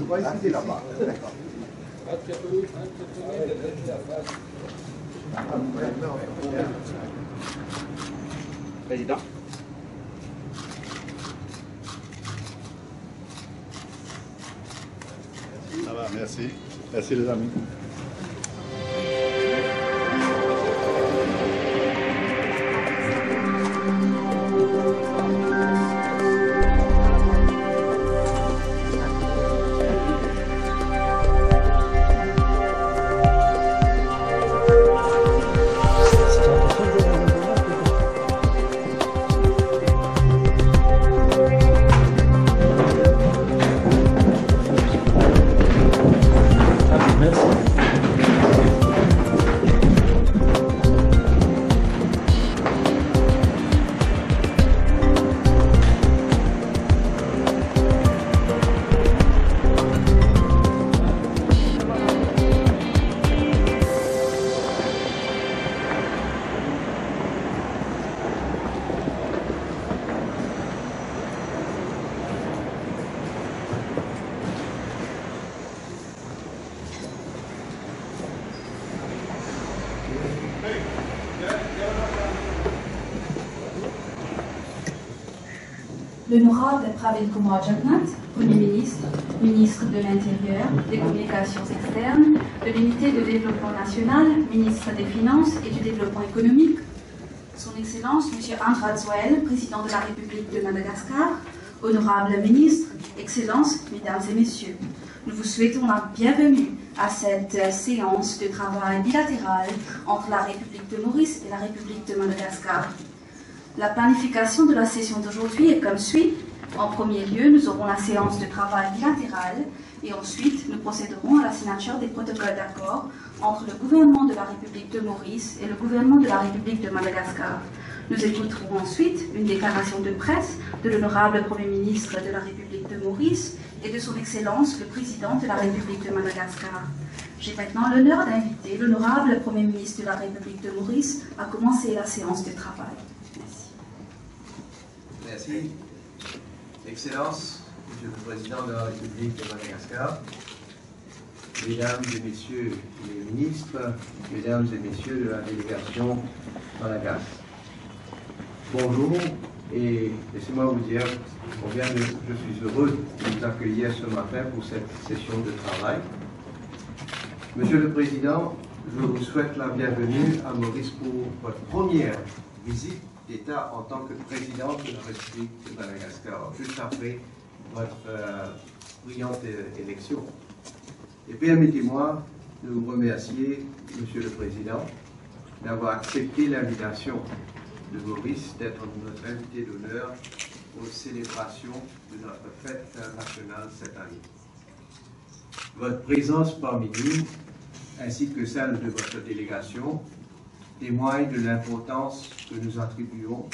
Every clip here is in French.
va essayer là-bas. D'accord. Président. Ça va, merci. Merci les amis. L'honorable Pravin Kumar Jagnnath, Premier ministre, ministre de l'Intérieur, des Communications externes, de l'Unité de développement national, ministre des Finances et du développement économique, Son Excellence M. André Zouel, président de la République de Madagascar, honorable ministre, Excellences, Mesdames et Messieurs, nous vous souhaitons la bienvenue à cette séance de travail bilatérale entre la République de Maurice et la République de Madagascar. La planification de la session d'aujourd'hui est comme suit. En premier lieu, nous aurons la séance de travail bilatérale et ensuite nous procéderons à la signature des protocoles d'accord entre le gouvernement de la République de Maurice et le gouvernement de la République de Madagascar. Nous écouterons ensuite une déclaration de presse de l'honorable Premier ministre de la République de Maurice et de son Excellence le Président de la République de Madagascar. J'ai maintenant l'honneur d'inviter l'honorable Premier ministre de la République de Maurice à commencer la séance de travail. Merci. Excellence, Monsieur le Président de la République de Madagascar, Mesdames et Messieurs les ministres, Mesdames et Messieurs de la délégation Madagascar. Bonjour et laissez-moi vous dire combien je suis heureux de vous accueillir ce matin pour cette session de travail. Monsieur le Président, je vous souhaite la bienvenue à Maurice pour votre première visite d'État en tant que président de la République de Madagascar, juste après votre brillante élection. Et permettez-moi de vous remercier, Monsieur le Président, d'avoir accepté l'invitation de Maurice d'être notre invité d'honneur aux célébrations de notre fête nationale cette année. Votre présence parmi nous, ainsi que celle de votre délégation, témoigne de l'importance que nous attribuons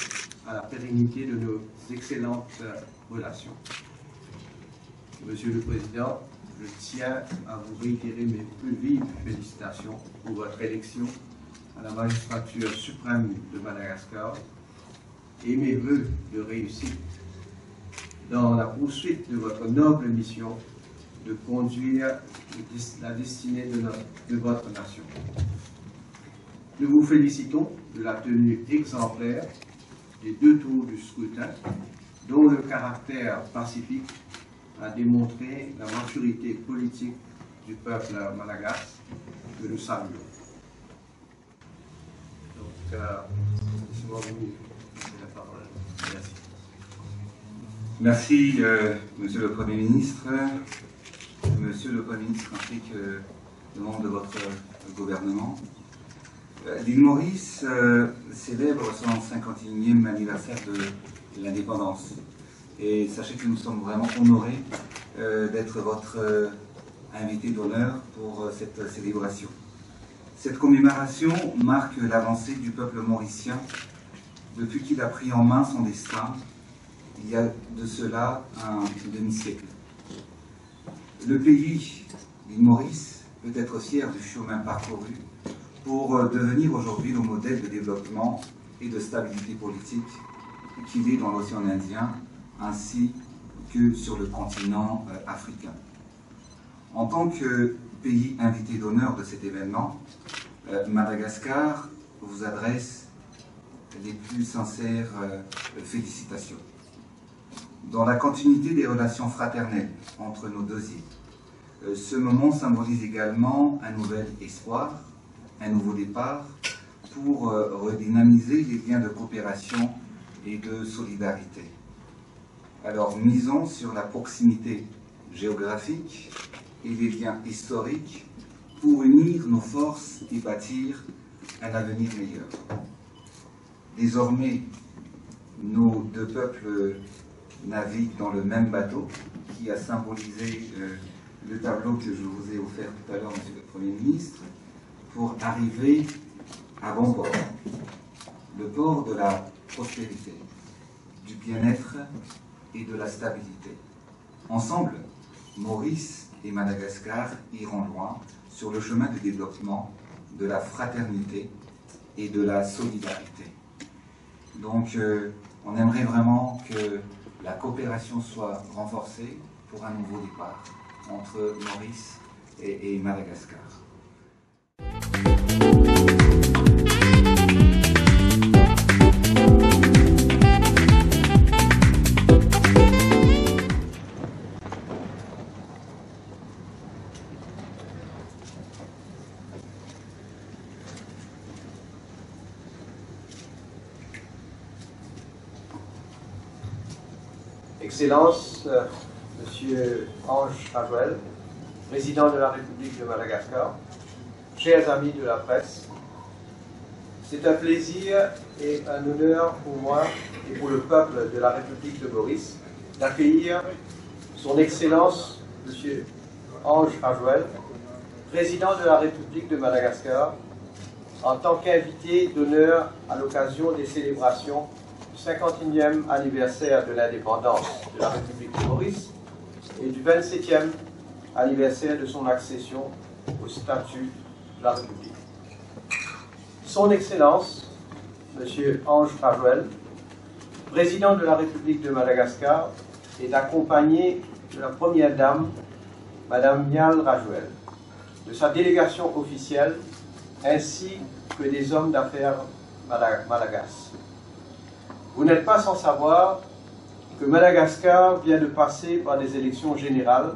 à la pérennité de nos excellentes relations. Monsieur le Président, je tiens à vous réitérer mes plus vives félicitations pour votre élection à la magistrature suprême de Madagascar et mes vœux de réussite dans la poursuite de votre noble mission de conduire la destinée de votre nation. Nous vous félicitons de la tenue exemplaire des 2 tours du scrutin, dont le caractère pacifique a démontré la maturité politique du peuple malagasy que nous saluons. Donc, laissez-moi vous donner la parole. Merci. Merci, Monsieur le Premier ministre. Monsieur le Premier ministre, ainsi que le membre de votre gouvernement. L'île Maurice célèbre son 51e anniversaire de l'indépendance. Et sachez que nous sommes vraiment honorés d'être votre invité d'honneur pour cette célébration. Cette commémoration marque l'avancée du peuple mauricien depuis qu'il a pris en main son destin il y a de cela un demi-siècle. Le pays, l'île Maurice, peut être fier du chemin parcouru pour devenir aujourd'hui le modèle de développement et de stabilité politique qu'il est dans l'océan Indien ainsi que sur le continent africain. En tant que pays invité d'honneur de cet événement, Madagascar vous adresse les plus sincères félicitations. Dans la continuité des relations fraternelles entre nos deux îles, ce moment symbolise également un nouvel espoir, un nouveau départ pour redynamiser les liens de coopération et de solidarité. Alors, misons sur la proximité géographique et les liens historiques pour unir nos forces et bâtir un avenir meilleur. Désormais, nos deux peuples naviguent dans le même bateau qui a symbolisé le tableau que je vous ai offert tout à l'heure, Monsieur le Premier ministre, pour arriver à bon port, le port de la prospérité, du bien-être et de la stabilité. Ensemble, Maurice et Madagascar iront loin sur le chemin du développement, de la fraternité et de la solidarité. Donc, on aimerait vraiment que la coopération soit renforcée pour un nouveau départ entre Maurice et Madagascar. Excellences, Monsieur Ange Rajoel, président de la République de Madagascar, chers amis de la presse, c'est un plaisir et un honneur pour moi et pour le peuple de la République de Maurice d'accueillir son Excellence, Monsieur Ange Rajoel, président de la République de Madagascar, en tant qu'invité d'honneur à l'occasion des célébrations du 51e anniversaire de l'indépendance de la République de Maurice et du 27e anniversaire de son accession au statut de la République. Son Excellence, M. Ange Rajoel, président de la République de Madagascar, est accompagné de la Première Dame, Mme Mial Rajoel, de sa délégation officielle, ainsi que des hommes d'affaires malagasy. Vous n'êtes pas sans savoir que Madagascar vient de passer par des élections générales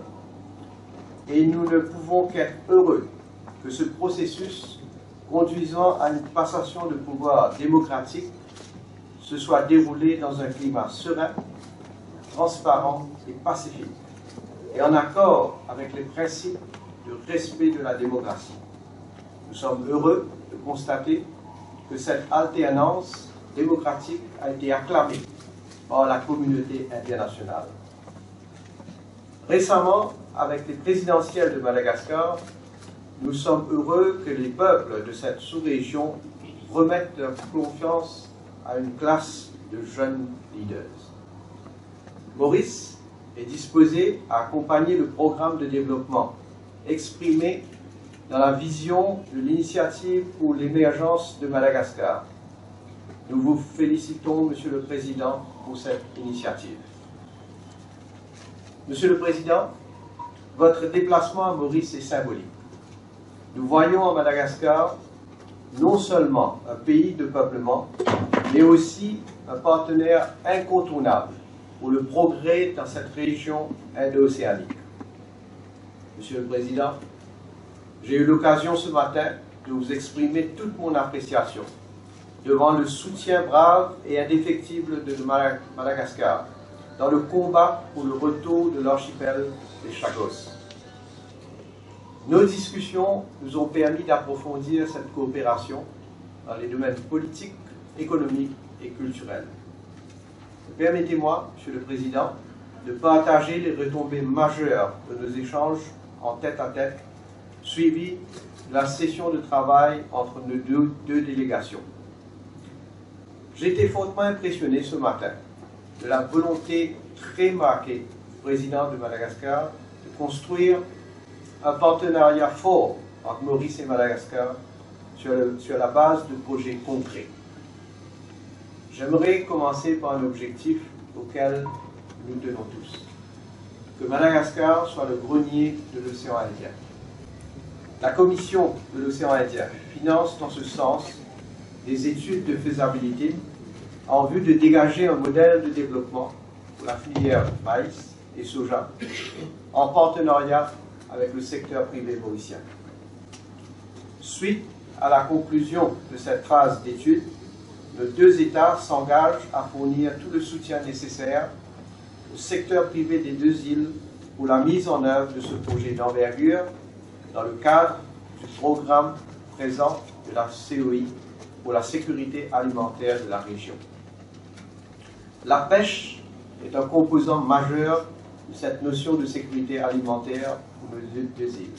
et nous ne pouvons qu'être heureux que ce processus conduisant à une passation de pouvoir démocratique se soit déroulé dans un climat serein, transparent et pacifique, et en accord avec les principes de respect de la démocratie. Nous sommes heureux de constater que cette alternance démocratique a été acclamée par la communauté internationale. Récemment, avec les présidentielles de Madagascar, nous sommes heureux que les peuples de cette sous-région remettent leur confiance à une classe de jeunes leaders. Maurice est disposé à accompagner le programme de développement exprimé dans la vision de l'initiative pour l'émergence de Madagascar. Nous vous félicitons, Monsieur le Président, pour cette initiative. Monsieur le Président, votre déplacement à Maurice est symbolique. Nous voyons en Madagascar non seulement un pays de peuplement, mais aussi un partenaire incontournable pour le progrès dans cette région indo-océanique. Monsieur le Président, j'ai eu l'occasion ce matin de vous exprimer toute mon appréciation devant le soutien brave et indéfectible de Madagascar dans le combat pour le retour de l'archipel des Chagos. Nos discussions nous ont permis d'approfondir cette coopération dans les domaines politiques, économiques et culturels. Permettez-moi, Monsieur le Président, de partager les retombées majeures de nos échanges en tête-à-tête, suivis de la session de travail entre nos deux délégations. J'ai été fortement impressionné ce matin de la volonté très marquée du président de Madagascar de construire un partenariat fort entre Maurice et Madagascar sur la base de projets concrets. J'aimerais commencer par un objectif auquel nous tenons tous. que Madagascar soit le grenier de l'océan Indien. La Commission de l'océan Indien finance dans ce sens des études de faisabilité en vue de dégager un modèle de développement pour la filière maïs et soja en partenariat avec le secteur privé mauricien. Suite à la conclusion de cette phase d'études, nos deux États s'engagent à fournir tout le soutien nécessaire au secteur privé des deux îles pour la mise en œuvre de ce projet d'envergure dans le cadre du programme présent de la COI pour la sécurité alimentaire de la région. La pêche est un composant majeur de cette notion de sécurité alimentaire pour nos deux îles.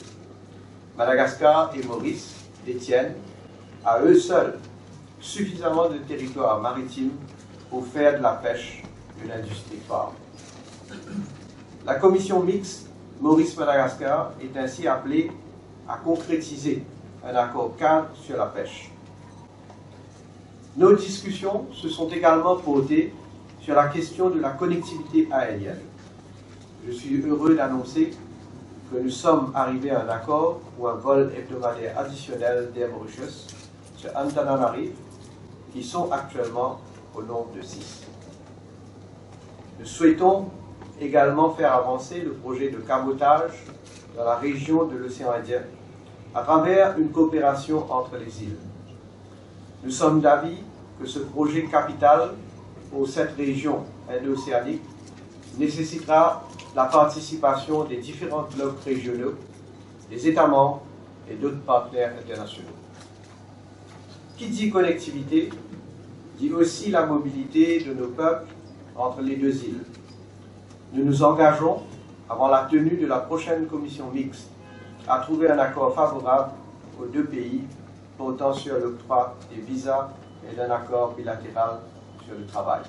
Madagascar et Maurice détiennent à eux seuls suffisamment de territoire maritime pour faire de la pêche une industrie phare. La commission mixte Maurice-Madagascar est ainsi appelée à concrétiser un accord cadre sur la pêche. Nos discussions se sont également portées sur la question de la connectivité aérienne. Je suis heureux d'annoncer que nous sommes arrivés à un accord pour un vol hebdomadaire additionnel d'Air Mauritius sur Antananarivo, qui sont actuellement au nombre de 6. Nous souhaitons également faire avancer le projet de cabotage dans la région de l'océan Indien à travers une coopération entre les îles. Nous sommes d'avis que ce projet capital pour cette région indo-océanique nécessitera la participation des différents blocs régionaux, des États membres et d'autres partenaires internationaux. Qui dit connectivité dit aussi la mobilité de nos peuples entre les deux îles. Nous nous engageons, avant la tenue de la prochaine commission mixte, à trouver un accord favorable aux deux pays portant sur l'octroi des visas et d'un accord bilatéral sur le travail.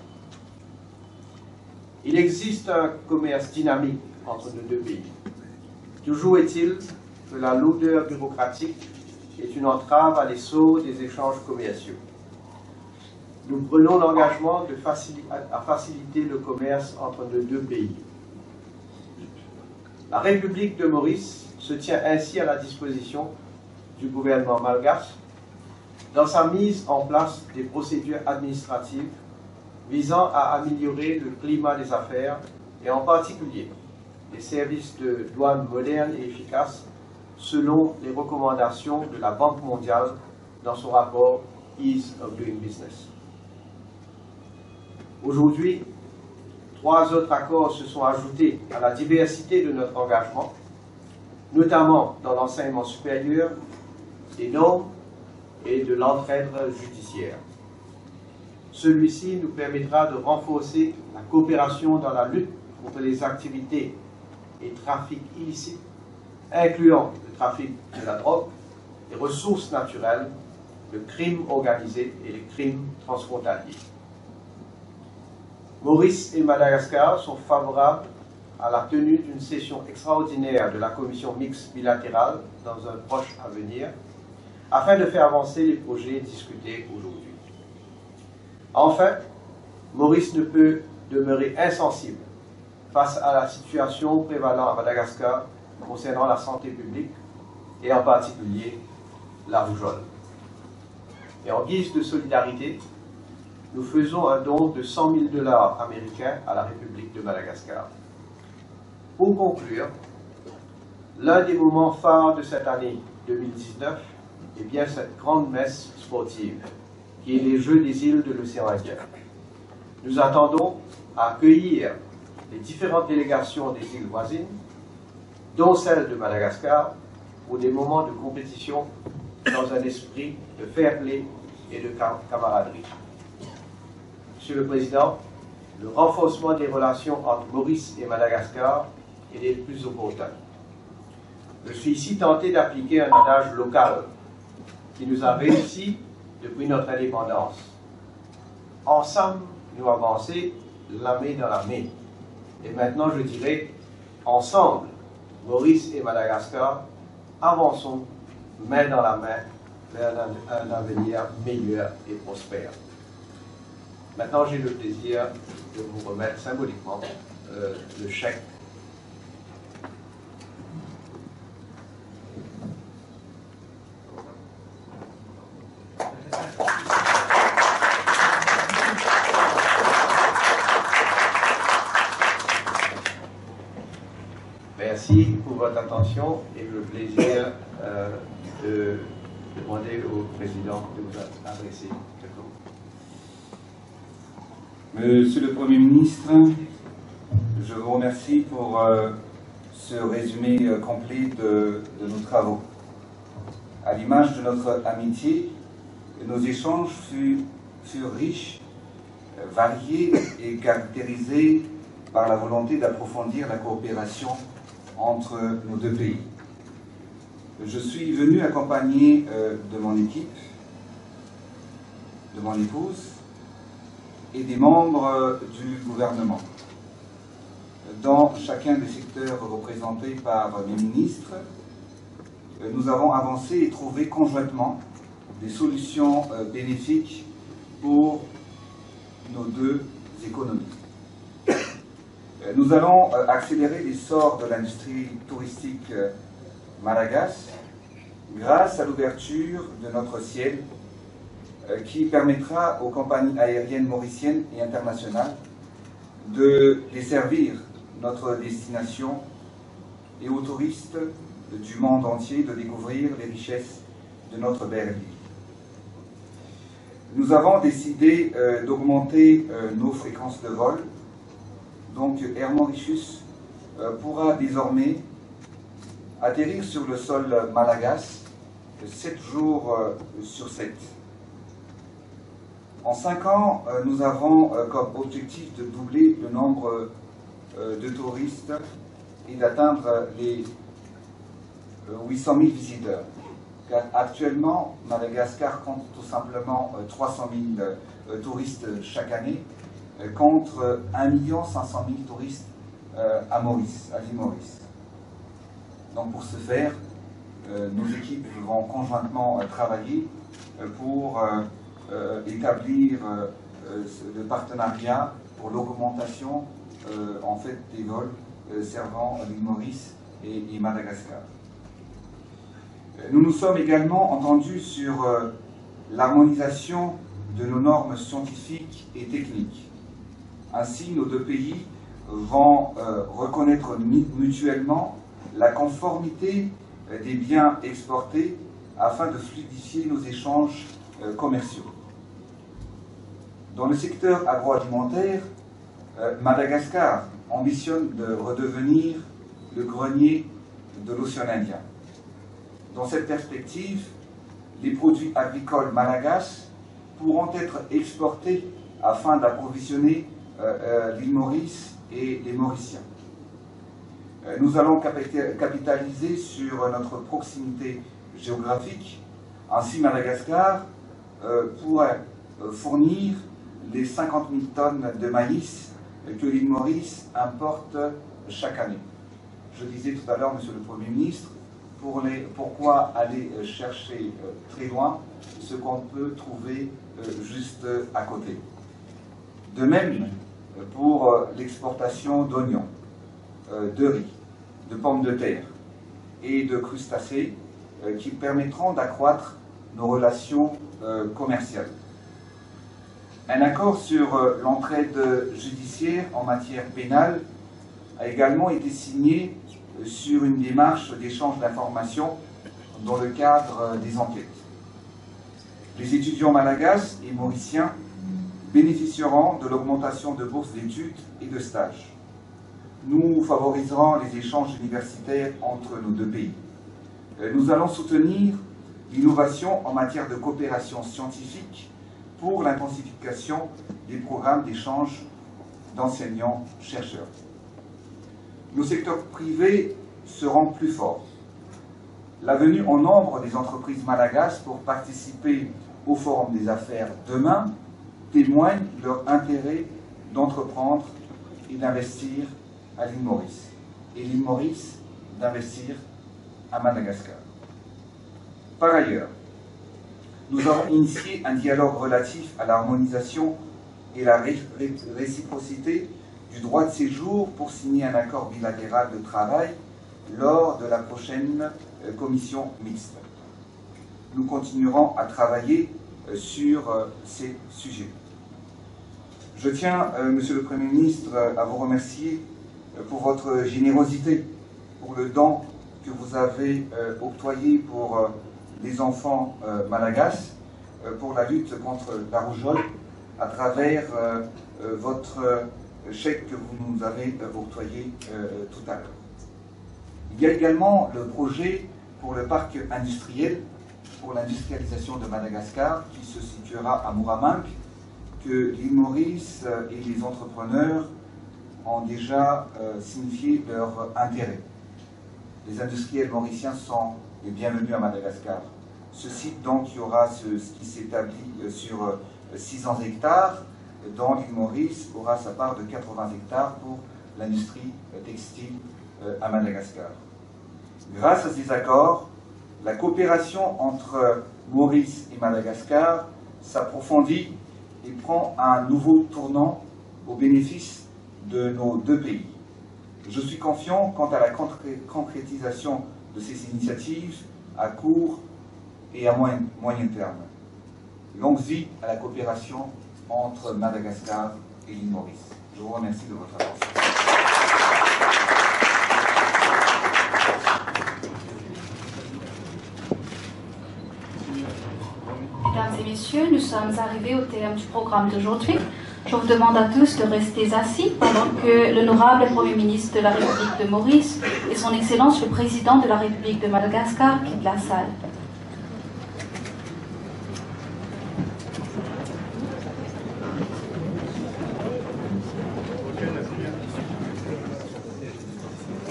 Il existe un commerce dynamique entre nos deux pays. Toujours est-il que la lourdeur bureaucratique est une entrave à l'essor des échanges commerciaux. Nous prenons l'engagement de faciliter le commerce entre nos deux pays. La République de Maurice se tient ainsi à la disposition du gouvernement malgache dans sa mise en place des procédures administratives visant à améliorer le climat des affaires et en particulier les services de douane modernes et efficaces selon les recommandations de la Banque mondiale dans son rapport Ease of Doing Business. Aujourd'hui, 3 autres accords se sont ajoutés à la diversité de notre engagement, notamment dans l'enseignement supérieur, des normes et de l'entraide judiciaire. Celui-ci nous permettra de renforcer la coopération dans la lutte contre les activités et trafics illicites, incluant le trafic de la drogue, les ressources naturelles, le crime organisé et les crimes transfrontaliers. Maurice et Madagascar sont favorables à la tenue d'une session extraordinaire de la commission mixte bilatérale dans un proche avenir, afin de faire avancer les projets discutés aujourd'hui. Enfin, Maurice ne peut demeurer insensible face à la situation prévalant à Madagascar concernant la santé publique et en particulier la rougeole. Et en guise de solidarité, nous faisons un don de 100 000 $ américains à la République de Madagascar. Pour conclure, l'un des moments phares de cette année 2019 est bien cette grande messe sportive qui est les Jeux des îles de l'océan Indien. Nous attendons à accueillir les différentes délégations des îles voisines, dont celle de Madagascar, pour des moments de compétition dans un esprit de fair play et de camaraderie. Monsieur le Président, le renforcement des relations entre Maurice et Madagascar est des plus opportuns. Je suis ici tenté d'appliquer un adage local qui nous a réussi depuis notre indépendance. Ensemble, nous avançons la main dans la main. Et maintenant, je dirais, ensemble, Maurice et Madagascar, avançons main dans la main vers un avenir meilleur et prospère. Maintenant, j'ai le plaisir de vous remettre symboliquement le chèque votre attention et le plaisir de demander au président de vous adresser quelques mots. Monsieur le Premier ministre, je vous remercie pour ce résumé complet de nos travaux. À l'image de notre amitié, nos échanges furent riches, variés et caractérisés par la volonté d'approfondir la coopération entre nos deux pays. Je suis venu accompagné de mon équipe, de mon épouse et des membres du gouvernement. Dans chacun des secteurs représentés par mes ministres, nous avons avancé et trouvé conjointement des solutions bénéfiques pour nos deux économies. Nous allons accélérer l'essor de l'industrie touristique malagasy grâce à l'ouverture de notre ciel qui permettra aux compagnies aériennes mauriciennes et internationales de desservir notre destination et aux touristes du monde entier de découvrir les richesses de notre belle ville. Nous avons décidé d'augmenter nos fréquences de vol. Donc Air Mauritius pourra désormais atterrir sur le sol malagasy 7 jours sur 7. En 5 ans, nous avons comme objectif de doubler le nombre de touristes et d'atteindre les 800 000 visiteurs. Car actuellement, Madagascar compte tout simplement 300 000 touristes chaque année, contre 1 500 000 touristes à l'île Maurice. Donc pour ce faire, nos équipes vont conjointement travailler pour établir le partenariat pour l'augmentation en fait des vols servant l'île Maurice et Madagascar. Nous nous sommes également entendus sur l'harmonisation de nos normes scientifiques et techniques. Ainsi, nos deux pays vont reconnaître mutuellement la conformité des biens exportés afin de fluidifier nos échanges commerciaux. Dans le secteur agroalimentaire, Madagascar ambitionne de redevenir le grenier de l'océan Indien. Dans cette perspective, les produits agricoles malagasy pourront être exportés afin d'approvisionner l'île Maurice et les Mauriciens. Nous allons capitaliser sur notre proximité géographique. Ainsi, Madagascar pourrait fournir les 50 000 tonnes de maïs que l'île Maurice importe chaque année. Je disais tout à l'heure, Monsieur le Premier ministre, pourquoi aller chercher très loin ce qu'on peut trouver juste à côté. De même pour l'exportation d'oignons, de riz, de pommes de terre et de crustacés qui permettront d'accroître nos relations commerciales. Un accord sur l'entraide judiciaire en matière pénale a également été signé sur une démarche d'échange d'informations dans le cadre des enquêtes. Les étudiants malagasy et mauriciens bénéficieront de l'augmentation de bourses d'études et de stages. Nous favoriserons les échanges universitaires entre nos deux pays. Nous allons soutenir l'innovation en matière de coopération scientifique pour l'intensification des programmes d'échange d'enseignants-chercheurs. Nos secteurs privés seront plus forts. La venue en nombre des entreprises malagasy pour participer au Forum des affaires demain témoigne de leur intérêt d'entreprendre et d'investir à l'île Maurice, et l'île Maurice d'investir à Madagascar. Par ailleurs, nous avons initié un dialogue relatif à l'harmonisation et la réciprocité du droit de séjour pour signer un accord bilatéral de travail lors de la prochaine commission mixte. Nous continuerons à travailler sur ces sujets. Je tiens, Monsieur le Premier ministre, à vous remercier pour votre générosité, pour le don que vous avez octroyé pour les enfants malagasy pour la lutte contre la rougeole à travers votre chèque que vous nous avez octroyé tout à l'heure. Il y a également le projet pour le parc industriel, pour l'industrialisation de Madagascar, qui se situera à Mooraminque, que l'île Maurice et les entrepreneurs ont déjà signifié leur intérêt. Les industriels mauriciens sont les bienvenus à Madagascar. Ce site, donc, il y aura ce qui s'établit sur 600 hectares, dont l'île Maurice aura sa part de 80 hectares pour l'industrie textile à Madagascar. Grâce à ces accords, la coopération entre Maurice et Madagascar s'approfondit et prend un nouveau tournant au bénéfice de nos deux pays. Je suis confiant quant à la concrétisation de ces initiatives à court et à moyen terme. Longue vie à la coopération entre Madagascar et l'île Maurice. Je vous remercie de votre attention. Mesdames et messieurs, nous sommes arrivés au terme du programme d'aujourd'hui. Je vous demande à tous de rester assis pendant que l'honorable Premier ministre de la République de Maurice et son Excellence le Président de la République de Madagascar quittent la salle.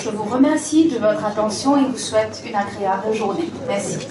Je vous remercie de votre attention et vous souhaite une agréable journée. Merci.